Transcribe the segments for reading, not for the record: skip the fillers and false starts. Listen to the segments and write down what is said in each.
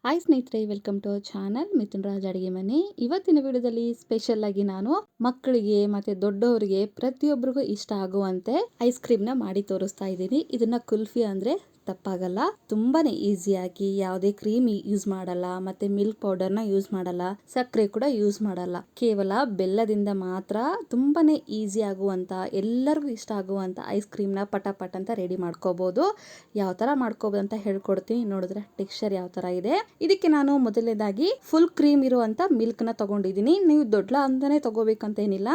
Hi ಸ್ನೇಹಿತರೆ, welcome to our channel Mithun Raj ಅಡುಗೆ ಮನೆ. ಇವತ್ತಿನ ವಿಡಿಯೋದಲ್ಲಿ ಸ್ಪೆಷಲ್ ಆಗಿ ನಾನು ಮಕ್ಕಳಿಗೆ ಮತ್ತೆ ದೊಡ್ಡವರಿಗೆ ಪ್ರತಿಯೊಬ್ಬರಿಗೂ ಇಷ್ಟ ಆಗುವಂತೆ ಐಸ್ ಕ್ರೀಮ್ನ ಮಾಡಿ ತೋರಿಸ್ತಾ ಇದ್ದೀನಿ. ಇದನ್ನ ಕುಲ್ಫಿ ಅಂದ್ರೆ ತಪ್ಪಾಗಲ್ಲ. ತುಂಬಾನೇ ಈಸಿಯಾಗಿ ಯಾವುದೇ ಕ್ರೀಮ್ ಯೂಸ್ ಮಾಡಲ್ಲ, ಮತ್ತೆ ಮಿಲ್ಕ್ ಪೌಡರ್ನ ಯೂಸ್ ಮಾಡಲ್ಲ, ಸಕ್ಕರೆ ಕೂಡ ಯೂಸ್ ಮಾಡಲ್ಲ. ಕೇವಲ ಬೆಲ್ಲದಿಂದ ಮಾತ್ರ ತುಂಬಾನೇ ಈಸಿ ಆಗುವಂತ, ಎಲ್ಲರಿಗೂ ಇಷ್ಟ ಆಗುವಂತ ಐಸ್ ಕ್ರೀಮ್ನ ಪಟ ಅಂತ ರೆಡಿ ಮಾಡ್ಕೋಬಹುದು. ಯಾವ ತರ ಮಾಡ್ಕೋಬಹುದು ಅಂತ ಹೇಳ್ಕೊಡ್ತೀನಿ. ನೋಡಿದ್ರೆ ಟೆಕ್ಸ್ಚರ್ ಯಾವ ತರ ಇದೆ. ಇದಕ್ಕೆ ನಾನು ಮೊದಲನೇದಾಗಿ ಫುಲ್ ಕ್ರೀಮ್ ಇರುವಂತ ಮಿಲ್ಕ್ ನ ತಗೊಂಡಿದ್ದೀನಿ. ನೀವು ದೊಡ್ಡ ಅಂತಾನೆ ತಗೋಬೇಕಂತ ಏನಿಲ್ಲ,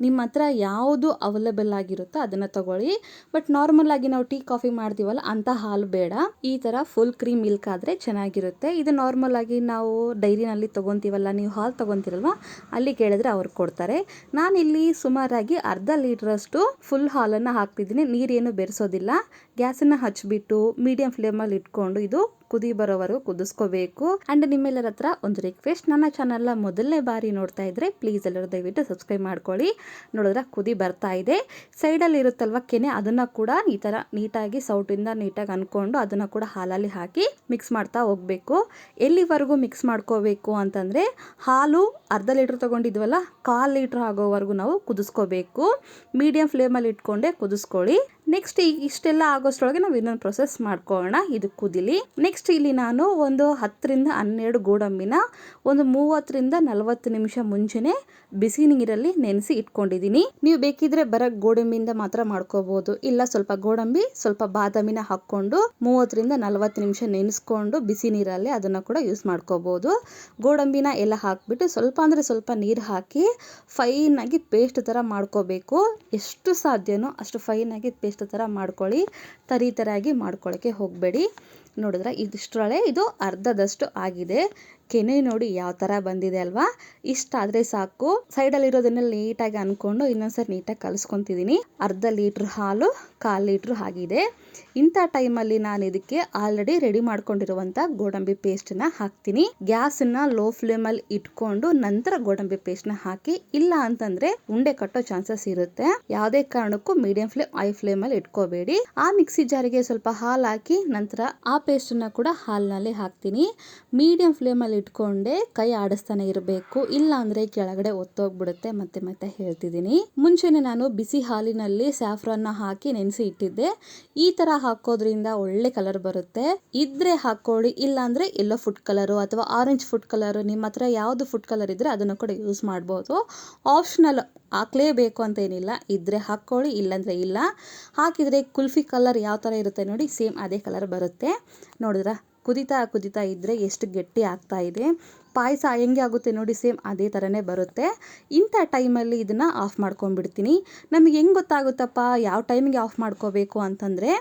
ನಿಮ್ಮ ಹತ್ರ ಯಾವುದು ಅವೈಲೇಬಲ್ ಆಗಿರುತ್ತೋ ಅದನ್ನ ತಗೊಳ್ಳಿ. ಬಟ್ ನಾರ್ಮಲ್ ಆಗಿ ನಾವು ಟೀ ಕಾಫಿ ಮಾಡ್ತೀವಲ್ಲ ಅಂತ ಹಾಲು ಬೇಡ. ಈ ತರ ಫುಲ್ ಕ್ರೀಮ್ ಮಿಲ್ಕ್ ಆದ್ರೆ ಚೆನ್ನಾಗಿರುತ್ತೆ. ಇದು ನಾರ್ಮಲ್ ಆಗಿ ನಾವು ಡೈರಿನಲ್ಲಿ ತಗೊಂತೀವಲ್ಲ, ನೀವು ಹಾಲು ತಗೊಂತೀರಲ್ವಾ, ಅಲ್ಲಿ ಕೇಳಿದ್ರೆ ಅವ್ರು ಕೊಡ್ತಾರೆ. ನಾನಿಲ್ಲಿ ಸುಮಾರಾಗಿ ಅರ್ಧ ಲೀಟರ್ ಅಷ್ಟು ಫುಲ್ ಹಾಲನ್ನ ಹಾಕ್ತಿದ್ದೀನಿ. ನೀರೇನು ಬೆರೆಸೋದಿಲ್ಲ. ಗ್ಯಾಸನ್ನ ಹಚ್ಬಿಟ್ಟು ಮೀಡಿಯಂ ಫ್ಲೇಮಲ್ಲಿ ಇಟ್ಕೊಂಡು ಇದು ಕುದಿ ಬರೋವರೆಗೂ ಕುದಿಸ್ಕೋಬೇಕು. ಅಂಡ್ ನಿಮ್ಮೆಲ್ಲರ ಹತ್ರ ಒಂದು ರಿಕ್ವೆಸ್ಟ್, ನನ್ನ ಚಾನಲ್ ಮೊದಲನೇ ಬಾರಿ ನೋಡ್ತಾ ಇದ್ರೆ ಪ್ಲೀಸ್ ಎಲ್ಲರೂ ದಯವಿಟ್ಟು ಸಬ್ಸ್ಕ್ರೈಬ್ ಮಾಡ್ಕೊಳ್ಳಿ. ನೋಡಿದ್ರೆ ಕುದಿ ಬರ್ತಾ ಇದೆ. ಸೈಡಲ್ಲಿ ಇರುತ್ತಲ್ವ ಕೆನೆ, ಅದನ್ನ ಕೂಡ ಈ ತರ ನೀಟಾಗಿ ಸೌಟಿಂದ ನೀಟಾಗಿ ಅನ್ಕೊಂಡು ಅದನ್ನ ಕೂಡ ಹಾಲಲ್ಲಿ ಹಾಕಿ ಮಿಕ್ಸ್ ಮಾಡ್ತಾ ಹೋಗ್ಬೇಕು. ಎಲ್ಲಿವರೆಗೂ ಮಿಕ್ಸ್ ಮಾಡ್ಕೋಬೇಕು ಅಂತಂದ್ರೆ, ಹಾಲು ಅರ್ಧ ಲೀಟರ್ ತಗೊಂಡಿದ್ವಲ್ಲ, 1/4 ಲೀಟರ್ ಆಗೋವರೆಗೂ ನಾವು ಕುದಿಸ್ಕೋಬೇಕು. ಮೀಡಿಯಂ ಫ್ಲೇಮಲ್ಲಿ ಇಟ್ಕೊಂಡೆ ಕುದಿಸ್ಕೊಳ್ಳಿ. ನೆಕ್ಸ್ಟ್ ಇಷ್ಟೆಲ್ಲ ಆಗೋಷ್ಟೊಳಗೆ ನಾವು ಇನ್ನೊಂದು ಪ್ರೊಸೆಸ್ ಮಾಡ್ಕೊಳ್ಳೋಣ. ಇದು ಕುದಿಲಿ. ನೆಕ್ಸ್ಟ್ ಇಲ್ಲಿ ನಾನು ಒಂದು 10 ರಿಂದ 12 ಗೋಡಂಬಿನ ಒಂದು 30 ರಿಂದ 40 ನಿಮಿಷ ಮುಂಚೆನೆ ಬಿಸಿ ನೀರಲ್ಲಿ ನೆನೆಸಿ ಇಟ್ಕೊಂಡಿದ್ದೀನಿ. ನೀವು ಬೇಕಿದ್ರೆ ಬರ ಗೋಡಂಬಿಯಿಂದ ಮಾತ್ರ ಮಾಡ್ಕೋಬಹುದು. ಇಲ್ಲ, ಸ್ವಲ್ಪ ಗೋಡಂಬಿ ಸ್ವಲ್ಪ ಬಾದಾಮಿನ ಹಾಕೊಂಡು 30 ರಿಂದ 40 ನಿಮಿಷ ನೆನೆಸ್ಕೊಂಡು ಬಿಸಿ ನೀರಲ್ಲಿ ಅದನ್ನ ಕೂಡ ಯೂಸ್ ಮಾಡ್ಕೋಬಹುದು. ಗೋಡಂಬಿನ ಎಲ್ಲ ಹಾಕ್ಬಿಟ್ಟು ಸ್ವಲ್ಪ ಅಂದ್ರೆ ಸ್ವಲ್ಪ ನೀರು ಹಾಕಿ ಫೈನ್ ಆಗಿ ಪೇಸ್ಟ್ ತರ ಮಾಡ್ಕೋಬೇಕು. ಎಷ್ಟು ಸಾಧ್ಯನೋ ಅಷ್ಟು ಫೈನ್ ಆಗಿ ಪೇಸ್ಟ್ ತರ ಮಾಡ್ಕೊಳ್ಳಿ. ತರಿತರಾಗಿ ಮಾಡ್ಕೊಳ್ಳೋಕೆ ಹೋಗಬೇಡಿ. ನೋಡಿದ್ರೆ ಇದಿಷ್ಟರೊಳಗೆ ಇದು ಅರ್ಧದಷ್ಟು ಆಗಿದೆ. ಕೆನೆ ನೋಡಿ ಯಾವ ತರ ಬಂದಿದೆ ಅಲ್ವಾ. ಇಷ್ಟ ಆದ್ರೆ ಸಾಕು. ಸೈಡಲ್ಲಿ ಇರೋದನ್ನೆಲ್ಲ ನೀಟಾಗಿ ಅನ್ಕೊಂಡು ಇನ್ನೊಂದ್ಸರಿ ನೀಟಾಗಿ ಕಲಿಸ್ಕೊಂತಿದ್ದೀನಿ. ಅರ್ಧ ಲೀಟರ್ ಹಾಲು 1/4 ಲೀಟರ್ ಆಗಿದೆ. ಇಂಥ ಟೈಮಲ್ಲಿ ನಾನು ಇದಕ್ಕೆ ಆಲ್ರೆಡಿ ರೆಡಿ ಮಾಡ್ಕೊಂಡಿರುವಂತ ಗೋಡಂಬಿ ಪೇಸ್ಟ್ ನ ಹಾಕ್ತೀನಿ. ಗ್ಯಾಸ್ ನ ಲೋ ಫ್ಲೇಮ್ ಅಲ್ಲಿ ಇಟ್ಕೊಂಡು ನಂತರ ಗೋಡಂಬಿ ಪೇಸ್ಟ್ ನ ಹಾಕಿ. ಇಲ್ಲ ಅಂತಂದ್ರೆ ಉಂಡೆ ಕಟ್ಟೋ ಚಾನ್ಸಸ್ ಇರುತ್ತೆ. ಯಾವುದೇ ಕಾರಣಕ್ಕೂ ಮೀಡಿಯಂ ಫ್ಲೇಮ್ ಹೈ ಫ್ಲೇಮ್ ಅಲ್ಲಿ ಇಟ್ಕೋಬೇಡಿ. ಆ ಮಿಕ್ಸಿ ಜಾರಿಗೆ ಸ್ವಲ್ಪ ಹಾಲು ಹಾಕಿ ನಂತರ ಆ ಪೇಸ್ಟ್ ನ ಕೂಡ ಹಾಲಿನಲ್ಲಿ ಹಾಕ್ತೀನಿ. ಮೀಡಿಯಂ ಫ್ಲೇಮ್ ಅಲ್ಲಿ ಇಟ್ಕೊಂಡೆ ಕೈ ಆಡಿಸ್ತಾನೆ ಇರಬೇಕು. ಇಲ್ಲ ಅಂದ್ರೆ ಕೆಳಗಡೆ ಒತ್ತೋಗ್ಬಿಡುತ್ತೆ. ಮತ್ತೆ ಹೇಳ್ತಿದ್ದೀನಿ. ಮುಂಚೆನೆ ನಾನು ಬಿಸಿ ಹಾಲಿನಲ್ಲಿ ಸ್ಯಾಫ್ರಾನ್ ಹಾಕಿ ನೆನೆಸಿ ಇಟ್ಟಿದ್ದೆ. ಈ ತರ ಹಾಕೋದ್ರಿಂದ ಒಳ್ಳೆ ಕಲರ್ ಬರುತ್ತೆ. ಇದ್ರೆ ಹಾಕೊಳ್ಳಿ, ಇಲ್ಲ ಅಂದ್ರೆ ಎಲ್ಲೋ ಫುಡ್ ಕಲರ್ ಅಥವಾ ಆರೆಂಜ್ ಫುಡ್ ಕಲರ್, ನಿಮ್ಮ ಹತ್ರ ಯಾವ್ದು ಫುಡ್ ಕಲರ್ ಇದ್ರೆ ಅದನ್ನು ಕೂಡ ಯೂಸ್ ಮಾಡ್ಬೋದು. ಆಪ್ಷನಲ್, ಹಾಕ್ಲೇಬೇಕು ಅಂತ ಏನಿಲ್ಲ. ಇದ್ರೆ ಹಾಕೊಳ್ಳಿ, ಇಲ್ಲಾಂದ್ರೆ ಇಲ್ಲ. ಹಾಕಿದ್ರೆ ಕುಲ್ಫಿ ಕಲರ್ ಯಾವ ತರ ಇರುತ್ತೆ ನೋಡಿ, ಸೇಮ್ ಅದೇ ಕಲರ್ ಬರುತ್ತೆ. ನೋಡಿದ್ರ ಕುದಿತಾ ಇದ್ರೆ ಎಷ್ಟು ಗಟ್ಟಿ ಆಗ್ತಾ ಇದೆ. ಪಾಯಸ ಹೆಂಗೆ ಆಗುತ್ತೆ ನೋಡಿ, ಸೇಮ್ ಅದೇ ಥರನೇ ಬರುತ್ತೆ. ಇಂಥ ಟೈಮಲ್ಲಿ ಇದನ್ನು ಆಫ್ ಮಾಡ್ಕೊಂಡ್ಬಿಡ್ತೀನಿ. ನಮಗೆ ಹೆಂಗೆ ಗೊತ್ತಾಗುತ್ತಪ್ಪ ಯಾವ ಟೈಮಿಗೆ ಆಫ್ ಮಾಡ್ಕೋಬೇಕು ಅಂತಂದರೆ,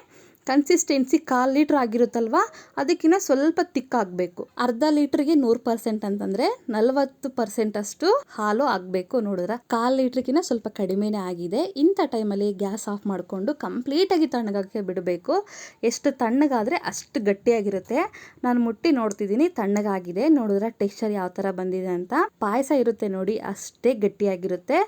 ಕನ್ಸಿಸ್ಟೆನ್ಸಿ 1/4 ಲೀಟರ್ ಆಗಿರುತ್ತಲ್ವಾ, ಅದಕ್ಕಿಂತ ಸ್ವಲ್ಪ ತಿಕ್ಕಾಗಬೇಕು. ಅರ್ಧ ಲೀಟರ್ಗೆ 100% ಅಂತಂದರೆ 40% ಅಷ್ಟು ಹಾಲು ಆಗಬೇಕು. ನೋಡಿದ್ರೆ 1/4 ಲೀಟರ್ಗಿಂತ ಸ್ವಲ್ಪ ಕಡಿಮೆನೇ ಆಗಿದೆ. ಇಂಥ ಟೈಮಲ್ಲಿ ಗ್ಯಾಸ್ ಆಫ್ ಮಾಡಿಕೊಂಡು ಕಂಪ್ಲೀಟಾಗಿ ತಣ್ಣಗಾಕೆ ಬಿಡಬೇಕು. ಎಷ್ಟು ತಣ್ಣಗಾದರೆ ಅಷ್ಟು ಗಟ್ಟಿಯಾಗಿರುತ್ತೆ. ನಾನು ಮುಟ್ಟಿ ನೋಡ್ತಿದ್ದೀನಿ, ತಣ್ಣಗಾಗಿದೆ. ನೋಡಿದ್ರೆ ಟೆಕ್ಸ್ಚರ್ ಯಾವ ಥರ ಬಂದಿದೆ ಅಂತ. ಪಾಯಸ ಇರುತ್ತೆ ನೋಡಿ, ಅಷ್ಟೇ ಗಟ್ಟಿಯಾಗಿರುತ್ತೆ.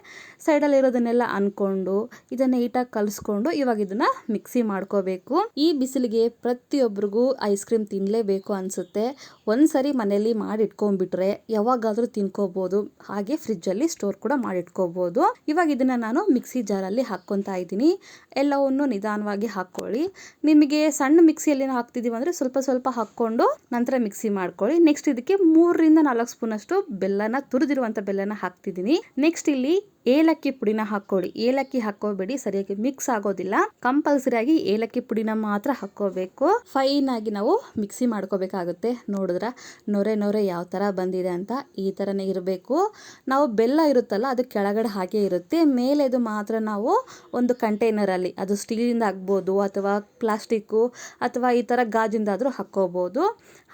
ಸೈಡಲ್ಲಿ ಇರೋದನ್ನೆಲ್ಲ ಅನ್ಕೊಂಡು ಇದನ್ನು ನೀಟಾಗಿ ಕಲಿಸ್ಕೊಂಡು ಇವಾಗ ಇದನ್ನ ಮಿಕ್ಸಿ ಮಾಡ್ಕೋಬೇಕು. ಈ ಬಿಸಿಲಿಗೆ ಪ್ರತಿಯೊಬ್ಬರಿಗೂ ಐಸ್ ಕ್ರೀಮ್ ತಿನ್ನಲೇಬೇಕು ಅನ್ಸುತ್ತೆ. ಒಂದ್ಸರಿ ಮನೆಯಲ್ಲಿ ಮಾಡಿ ಇಟ್ಕೊಂಡ್ಬಿಟ್ರೆ ಯಾವಾಗಾದ್ರೂ ತಿನ್ಕೋಬಹುದು. ಹಾಗೆ ಫ್ರಿಜ್ ಅಲ್ಲಿ ಸ್ಟೋರ್ ಕೂಡ ಮಾಡಿಟ್ಕೋಬಹುದು. ಇವಾಗ ಇದನ್ನ ನಾನು ಮಿಕ್ಸಿ ಜಾರಲ್ಲಿ ಹಾಕ್ಕೊಂತಾ ಇದ್ದೀನಿ. ಎಲ್ಲವನ್ನು ನಿಧಾನವಾಗಿ ಹಾಕೊಳ್ಳಿ. ನಿಮಗೆ ಸಣ್ಣ ಮಿಕ್ಸಿಯಲ್ಲಿ ಹಾಕ್ತಿದೀವಿ ಅಂದ್ರೆ ಸ್ವಲ್ಪ ಹಾಕೊಂಡು ನಂತರ ಮಿಕ್ಸಿ ಮಾಡ್ಕೊಳ್ಳಿ. ನೆಕ್ಸ್ಟ್ ಇದಕ್ಕೆ 3 ರಿಂದ 4 ಸ್ಪೂನ್ ಅಷ್ಟು ಬೆಲ್ಲನ, ತುರಿದಿರುವಂತ ಬೆಲ್ಲನ ಹಾಕ್ತಿದ್ದೀನಿ. ನೆಕ್ಸ್ಟ್ ಇಲ್ಲಿ ಏಲಕ್ಕಿ ಪುಡಿನ ಹಾಕೊಳ್ಳಿ. ಏಲಕ್ಕಿ ಹಾಕೋಬೇಡಿ, ಸರಿಯಾಗಿ ಮಿಕ್ಸ್ ಆಗೋದಿಲ್ಲ. ಕಂಪಲ್ಸರಿ ಆಗಿ ಏಲಕ್ಕಿ ಪುಡಿನ ಮಾತ್ರ ಹಾಕೋಬೇಕು. ಫೈನ್ ಆಗಿ ನಾವು ಮಿಕ್ಸಿ ಮಾಡ್ಕೋಬೇಕಾಗುತ್ತೆ. ನೋಡಿದ್ರ ನೊರೆ ಯಾವ ತರ ಬಂದಿದೆ ಅಂತ, ಈ ತರನೇ ಇರಬೇಕು. ನಾವು ಬೆಲ್ಲ ಇರುತ್ತಲ್ಲ, ಅದು ಕೆಳಗಡೆ ಹಾಗೆ ಇರುತ್ತೆ. ಮೇಲೆ ಇದು ಮಾತ್ರ ನಾವು ಒಂದು ಕಂಟೈನರ್ ಅಲ್ಲಿ, ಅದು ಸ್ಟೀಲಿಂದ ಆಗ್ಬೋದು ಅಥವಾ ಪ್ಲಾಸ್ಟಿಕ್ ಅಥವಾ ಈ ತರ ಗಾಜಿಂದಾದ್ರೂ ಹಾಕೋಬಹುದು.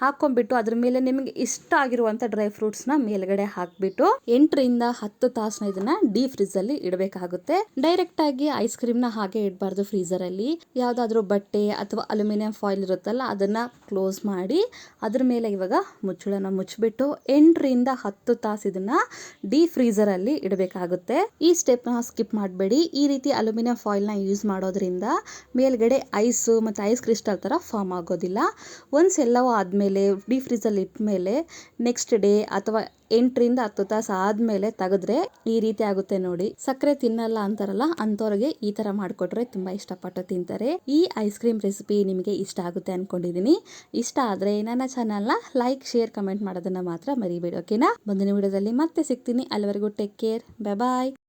ಹಾಕೊಂಡ್ಬಿಟ್ಟು ಅದ್ರ ಮೇಲೆ ನಿಮಗೆ ಇಷ್ಟ ಆಗಿರುವಂತ ಡ್ರೈ ಫ್ರೂಟ್ಸ್ ನ ಮೇಲ್ಗಡೆ ಹಾಕ್ಬಿಟ್ಟು 8 ರಿಂದ 10 ತಾಸು ಇದನ್ನ ಡೀಪ್ ಫ್ರೀಜ್ ಅಲ್ಲಿ ಇಡಬೇಕಾಗುತ್ತೆ. ಡೈರೆಕ್ಟ್ ಆಗಿ ಐಸ್ ಕ್ರೀಮ್ ನ ಹಾಗೆ ಇಡಬಾರ್ದು. ಫ್ರೀಜರ್ ಅಲ್ಲಿ ಯಾವ್ದಾದ್ರು ಬಟ್ಟೆ ಅಥವಾ ಅಲ್ಯೂಮಿನಿಯಂ ಫಾಯಿಲ್ ಇರುತ್ತಲ್ಲ, ಅದನ್ನ ಕ್ಲೋಸ್ ಮಾಡಿ ಅದ್ರ ಮೇಲೆ ಇವಾಗ ಮುಚ್ಚಳನ ಮುಚ್ಚಿಬಿಟ್ಟು 8 ರಿಂದ 10 ತಾಸು ಇದನ್ನ ಡೀಪ್ ಫ್ರೀಜರ್ ಅಲ್ಲಿ ಇಡಬೇಕಾಗುತ್ತೆ. ಈ ಸ್ಟೆಪ್ ನ ಸ್ಕಿಪ್ ಮಾಡಬೇಡಿ. ಈ ರೀತಿ ಅಲ್ಯೂಮಿನಿಯಂ ಫಾಯಿಲ್ ನ ಯೂಸ್ ಮಾಡೋದ್ರಿಂದ ಮೇಲ್ಗಡೆ ಐಸ್ ಮತ್ತೆ ಐಸ್ ಕ್ರಿಸ್ಟಲ್ ತರ ಫಾರ್ಮ್ ಆಗೋದಿಲ್ಲ. ಒನ್ಸ್ ಎಲ್ಲವೂ ಆದ್ಮೇಲೆ ಆದಮೇಲೆ ಡೀಪ್ ಫ್ರೀಸಲ್ಲಿ ಇಟ್ಮೇಲೆ ನೆಕ್ಸ್ಟ್ ಡೇ ಅಥವಾ 8ರಿಂದ 10 ತಾಸು ಆದ್ಮೇಲೆ ತೆಗೆದ್ರೆ ಈ ರೀತಿ ಆಗುತ್ತೆ ನೋಡಿ. ಸಕ್ಕರೆ ತಿನ್ನಲ್ಲ ಅಂತಾರಲ್ಲ ಅಂತವ್ರಿಗೆ ಈ ತರ ಮಾಡ್ಕೊಟ್ರೆ ತುಂಬಾ ಇಷ್ಟಪಟ್ಟು ತಿಂತಾರೆ. ಈ ಐಸ್ ಕ್ರೀಮ್ ರೆಸಿಪಿ ನಿಮಗೆ ಇಷ್ಟ ಆಗುತ್ತೆ ಅನ್ಕೊಂಡಿದೀನಿ. ಇಷ್ಟ ಆದ್ರೆ ನನ್ನ ಚಾನಲ್ನ ಲೈಕ್, ಶೇರ್, ಕಮೆಂಟ್ ಮಾಡೋದನ್ನ ಮಾತ್ರ ಮರಿಬೇಡಿ. ಓಕೆನಾ? ಮುಂದಿನ ವಿಡಿಯೋದಲ್ಲಿ ಮತ್ತೆ ಸಿಗ್ತೀನಿ. ಅಲ್ಲಿವರೆಗೂ ಟೇಕ್ ಕೇರ್. ಬಾಯ್ ಬಾಯ್.